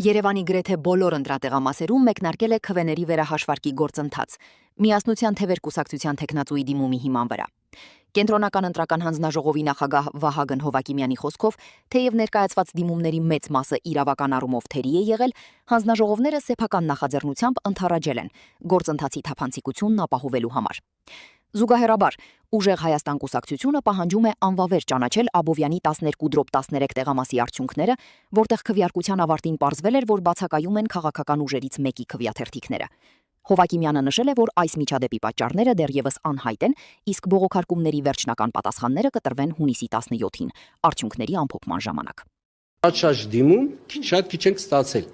Երևանի գրեթե բոլոր ընտրատեղամասերում մեկնարկել է քվեների վերահաշվարկի գործընթաց, միասնության թևեր կուսակցության թեկնածուի դիմումի հիման վրա։ Կենտրոնական ընտրական հանձնաժողովի նախագահ Վահագն Հովակիմյանի խոսքով, թեև ներկայացված դիմումների մեծ մասը իրավական առումով թերի է եղել, հանձնաժողովները սեփական նախաձեռնությամբ ընդառաջել են գործընթացի թափանցիկությունն ապահովելու համար։ Զուգահեռաբար, Ուժեղ Հայաստան կուսակցությունը պահանջում է անվավեր ճանաչել Աբովյանի 12/13 տեղամասի արդյունքները, որտեղ քվեարկության ավարտին պարզվել էր, որ բացակայում են քաղաքական ուժերից մեկի քվեաթերթիկները։ Հովակիմյանը նշել է, որ այս միջադեպի պատճառները դեռևս անհայտ են, իսկ բողոքարկումների վերջնական պատասխանները կտրվեն հունիսի 17-ին, արդյունքների ամփոփման ժամանակ։ Շատ դիմում, շատ քիչ ենք ստացել։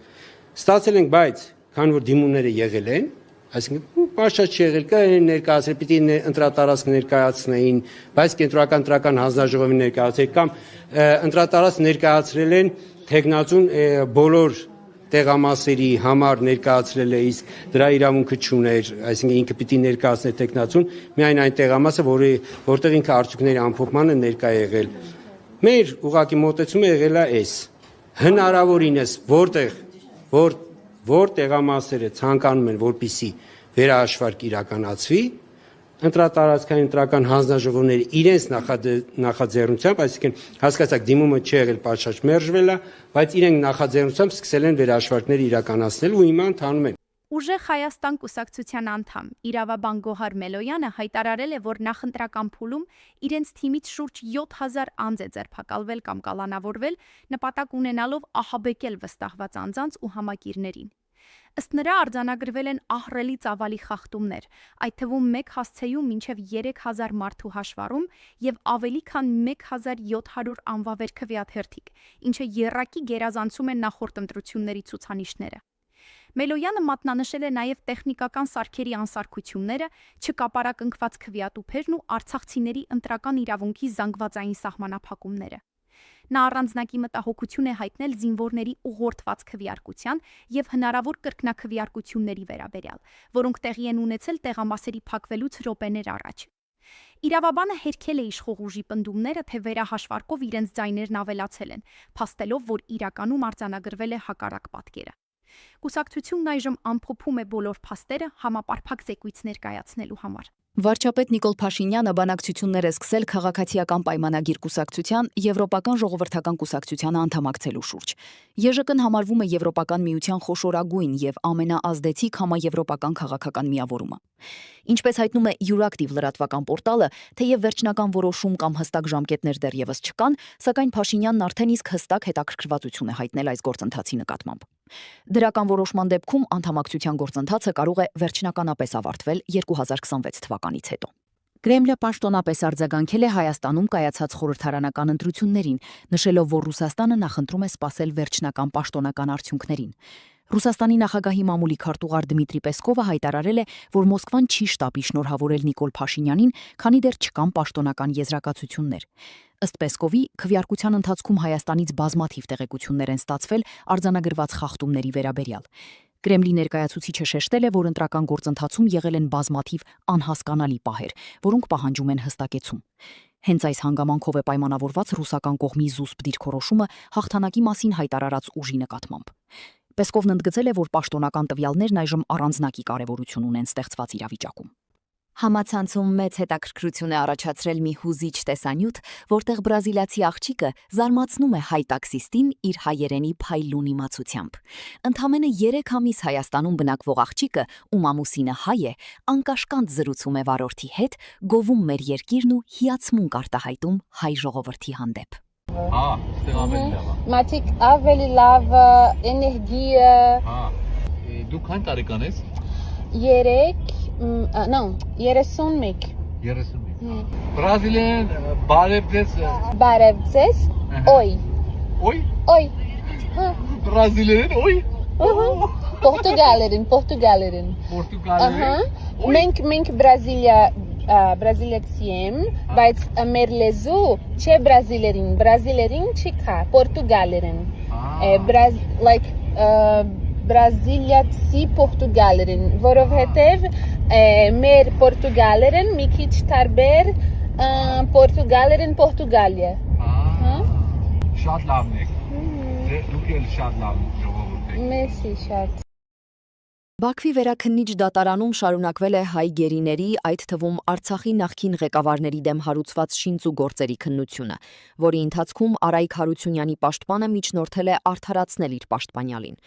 Ստացել ենք, բայց քան որ դիմումները եղել են, այսինքն պաշտ չի եղել, կային ներկայացրել, պիտի ընտրատարածք ներկայացնեին, բայց կենտրոնական ընտրական հանձնաժողովի ներկայացրել կամ ընտրատարածք ներկայացրել են թեկնածուն բոլոր տեղամասերի համար ներկայացրել է, իսկ դրա իրավունքը չուներ, այսինքն ինքը պիտի ներկայացներ թեկնածուն միայն այն տեղամասը, որտեղ ինքը արդյունքների ամփոփմանը ներկա է եղել։ Մեր ուղղակի մոտեցումը եղել է այս. հնարավորինս որ տեղամասերը ցանկանում են, որպիսի վերահաշվարկ իրականացվի, ընտրատարածքային ընտրական հանձնաժողովները իրենց նախաձեռնությամբ, այսինքն հասկացաք դիմումը չի եղել պատշաճ մերժվել է, բայց իրենք նախաձեռնությամբ սկսել են վերահաշվարկներ իրականացնել ու հիմա ընթանում են։ Ուժեղ Հայաստան կուսակցության անդամ իրավաբան Գոհար Մելոյանը հայտարարել է, որ նախընտրական փուլում իրենց թիմից շուրջ 7000 անձ է ձերբակալվել կամ կալանավորվել, նպատակ ունենալով ահաբեկել վստահված անձանց ու համակիրներին։ Ըստ նրա արձանագրվել են ահռելի ծավալի խախտումներ, այդ թվում մեկ հասցեում մինչև 3000 մարդու հաշվառում եւ ավելի քան 1700 անվավեր քվեաթերթիկ, ինչը եռակի գերազանցում է նախորդ ընտրությունների ցուցանիշները։ Մելոյանը մատնանշել է նաև տեխնիկական սարքերի անսարքությունները, չկապարակնքված քվեատուփերն ու արցախցիների ընտրական իրավունքի զանգվածային սահմանափակումները։ Նա առանձնակի մտահոգություն է հայտնել զինվորների ուղղորդված քվեարկության եւ հնարավոր կրկնակվեարկությունների վերաբերյալ, որոնք տեղի են ունեցել տեղամասերի փակվելուց րոպեներ առաջ։ Իրավաբանը հերքել է իշխող ուժի պնդումները, թե վերահաշվարկով իրենց ձայներն ավելացել են, փաստելով, որ իրականում արձանագրվել է հակառակ պատկերը։ Կուսակցությունն այժմ ամփոփում է բոլոր փաստերը համապարփակ զեկույց ներկայացնելու համար։ Վարչապետ Նիկոլ Փաշինյանը բանակցություններ է սկսել քաղաքացիական պայմանագիր կուսակցության Եվրոպական ժողովրդական կուսակցությանը անդամակցելու շուրջ։ ԵԺԿ-ն համարվում է Եվրոպական միության խոշորագույն եւ ամենաազդեցիկ համաեվրոպական քաղաքական միավորումը։ Ինչպես հայտնում է Euractiv լրատվական պորտալը, թեև վերջնական որոշում կամ հստակ ժամկետներ դեռևս չկան, սակայն Փաշինյանն արդեն իսկ հստակ հետաքրքրվածություն է հայտնել այս գործընթացի նկատմամբ։ Դրական որոշման դեպքում անդամակցության գործընթացը կարող է վերջնականապես ավարտվել 2026 թվականից հետո։ Կրեմլը պաշտոնապես արձագանքել է Հայաստանում կայացած խորհրդարանական ընտրություններին, նշելով, որ Ռուսաստանը նախընտրում է սպասել վերջնական պաշտոնական արդյունքներին։ Ռուսաստանի նախագահի մամուլի քարտուղար Դմիտրի Պեսկովը հայտարարել է, որ Մոսկվան չի շտապի շնորհավորել Նիկոլ Փաշինյանին, քանի դեռ չկան պաշտոնական եզրակացություններ։ Ըստ Պեսկովի, քվեարկության ընթացքում Հայաստանից բազմաթիվ տեղեկություններ են ստացվել արձանագրված խախտումների վերաբերյալ։ Կրեմլի ներկայացուցիչը շեշտել է, որ ընտրական գործընթացում եղել են բազմաթիվ անհասկանալի պահեր, որոնք պահանջում են հստակեցում։ Հենց այս հանգամանքով է պայմանավորված ռուսական կողմի զուսպ դիրքորոշումը հաղթանակի մասին հայտարարած ուժի նկատմամբ։ Պեսկովն ընդգծել է, որ պաշտոնական տվյալներն այժմ առանձնակի կարևորություն ունեն ստեղծված իրավիճակում։ Համացանցում մեծ հետաքրքրություն է առաջացրել մի հուզիչ տեսանյութ, որտեղ բրազիլացի աղջիկը զարմացնում է հայ տաքսիստին իր հայերենի փայլուն իմացությամբ։ Ընդամենը 3 ամիս Հայաստանում բնակվող աղջիկը, ում ամուսինը հայ է, անկաշկանդ զրուցում է վարորդի հետ, գովում մեր երկիրն ու հիացմունք արտահայտում հայ ժողովրդի հանդեպ։ Ստեղ ավելի լավ է։ Մատիկ ավելի լավ էներգիա։ Դու քան տարեկան ես։ 31 Բրազիլիան բարևձես օյ Բրազիլիան օյ Պորտուգալերեն մենք բրազիլիացի եմ, բայց մեր լեզու չէ բրազիլերին չի կա, պորտուգալերեն բրազիլիացի պորտուգալերեն, որովհետև մեր պորտուգալերեն մի քիչ տարբեր պորտուգալերեն Պորտուգալիա։ Շատ լավն եք, դուք էլ շատ լավ ժողովուրդ Մեսի շատ։ Բաքվի վերաքննիչ դատարանում շարունակվել է հայ գերիների, այդ թվում Արցախի նախկին ղեկավարների դեմ հարուցված շինծ ու գործերի քննությունը, որի ընթացքում Արայիկ Հարությունյանի պաշտպանը միջնորդել է արդարացնել իր պաշտպանյալին։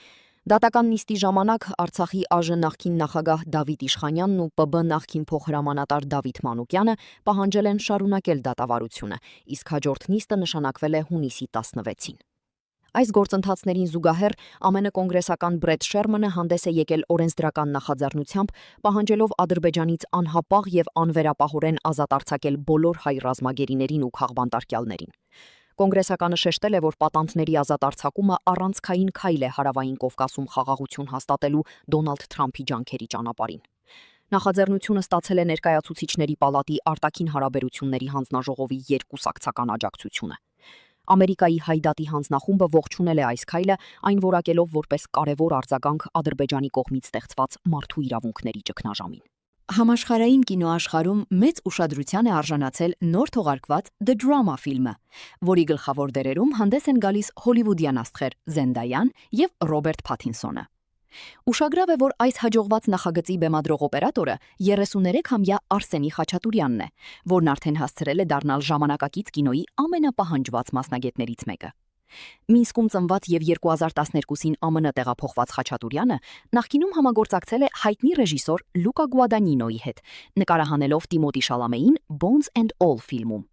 Դատական նիստի ժամանակ Արցախի ԱԺ նախկին նախագահ Դավիթ Իշխանյանն ու ՊԲ նախկին փոխհրամանատար Դավիթ Մանուկյանը պահանջել են շարունակել դատավարությունը, իսկ հաջորդ նիստը նշանակվել է հունիսի 16-ին։ Այս գործընթացներին զուգահեռ ԱՄՆ կոնգրեսական Բրեդ Շերմանը հանդես է եկել օրենսդրական նախաձեռնությամբ, պահանջելով Ադրբեջանից անհապաղ եւ անվերապահորեն ազատ արձակել բոլոր հայ ռազմագերիներին ու քաղբանտարկյալներին։ Կոնգրեսականը շեշտել է, որ պատանդների ազատ արձակումը առանցքային քայլ է Հարավային Կովկասում խաղաղություն հաստատելու Դոնալդ Թրամփի ջանքերի ճանապարհին։ Նախաձեռնությունը ստացել է Ներկայացուցիչների պալատի արտաքին հարաբերությունների հանձնաժողովի երկուսակցական աջակցությունը։ Ամերիկայի Հայդատի հանձնախումբը ողջունել է այս քայլը, այն որակելով որպես կարևոր արձագանք Ադրբեջանի կողմից ստեղծված մարդու իրավունքների ճգնաժամին։ Համաշխարհային կինոաշխարհում մեծ ուշադրության է արժանացել նոր թողարկված The Drama ֆիլմը, որի գլխավոր դերերում հանդես են գալիս հոլիվուդյան աստղեր Զենդայան եւ Ռոբերտ Փաթինսոնը։ Ուշագրավ է, որ այս հաջողված նախագծի բեմադրող օպերատորը 33-ամյա Արսենի Խաչատուրյանն է, որն արդեն հասցրել է դառնալ ժամանակակից կինոյի ամենապահանջված մասնագետներից մեկը։ Մինսկում ծնված եւ 2012-ին ԱՄՆ տեղափոխված Խաչատուրյանը նախկինում համագործակցել է հայտնի ռեժիսոր Լուկա Գուադանինոյի հետ, նկարահանելով Տիմոթի Շալամեին Bones and All ֆիլմում։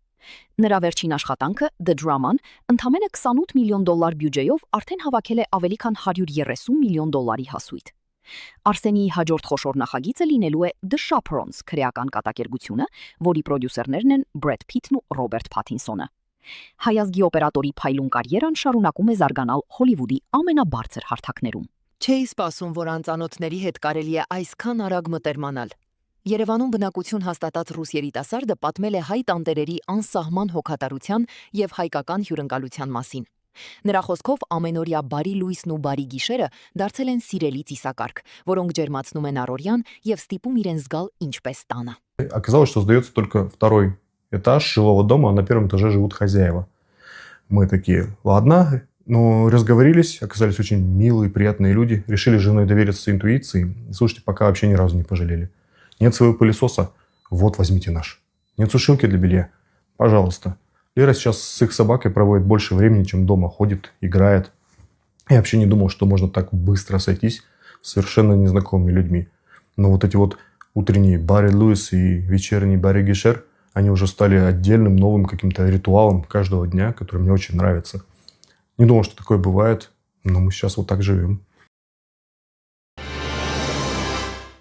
Նրա վերջին աշխատանքը The Drama-ն ընդամենը $28 միլիոն բյուջեով արդեն հավաքել է ավելի քան $130 միլիոն հասույթ։ Արսենիի հաջորդ խոշոր նախագիծը լինելու է The Chaperons քրեական կատակերգությունը, որի պրոդյուսերներն են Բրեդ Փիթն ու Ռոբերտ Փաթինսոնը։ Հայազգի օպերատորի փայլուն կարիերան շարունակում է զարգանալ Հոլիվուդի ամենաբարձր հարթակներում։ Չէի սպասում, որ անծանոթների հետ կարելի է այսքան արագ մտերմանալ։ Երևանում բնակություն հաստատած ռուս երիտասարդը պատմել է հայ տանտերերի անսահման հոգատարության եւ հայկական հյուրընկալության մասին։ Նրա խոսքով ամենօրյա բարի լույսն ու բարի гիշերը դարձել են սիրելի ծիսակարգ, որոնք ջերմացնում են առօրյան եւ ստիպում իրեն զգալ ինչպես տանը։ Оказалось, что сдается только второй этаж жилого дома, а на первом этаже живут хозяева. Мы такие, ладно, но разговорились, оказались очень милые, приятные люди, решили с женой довериться интуиции. Слушайте, пока вообще ни разу не пожалели. Нет своего пылесоса? Вот, возьмите наш. Нет сушилки для белья? Пожалуйста. Лера сейчас с их собакой проводит больше времени, чем дома. Ходит, играет. Я вообще не думал, что можно так быстро сойтись с совершенно незнакомыми людьми. Но вот эти вот утренние Барри Луис и вечерний Барри Гишер, они уже стали отдельным новым каким-то ритуалом каждого дня, который мне очень нравится. Не думал, что такое бывает, но мы сейчас вот так живем.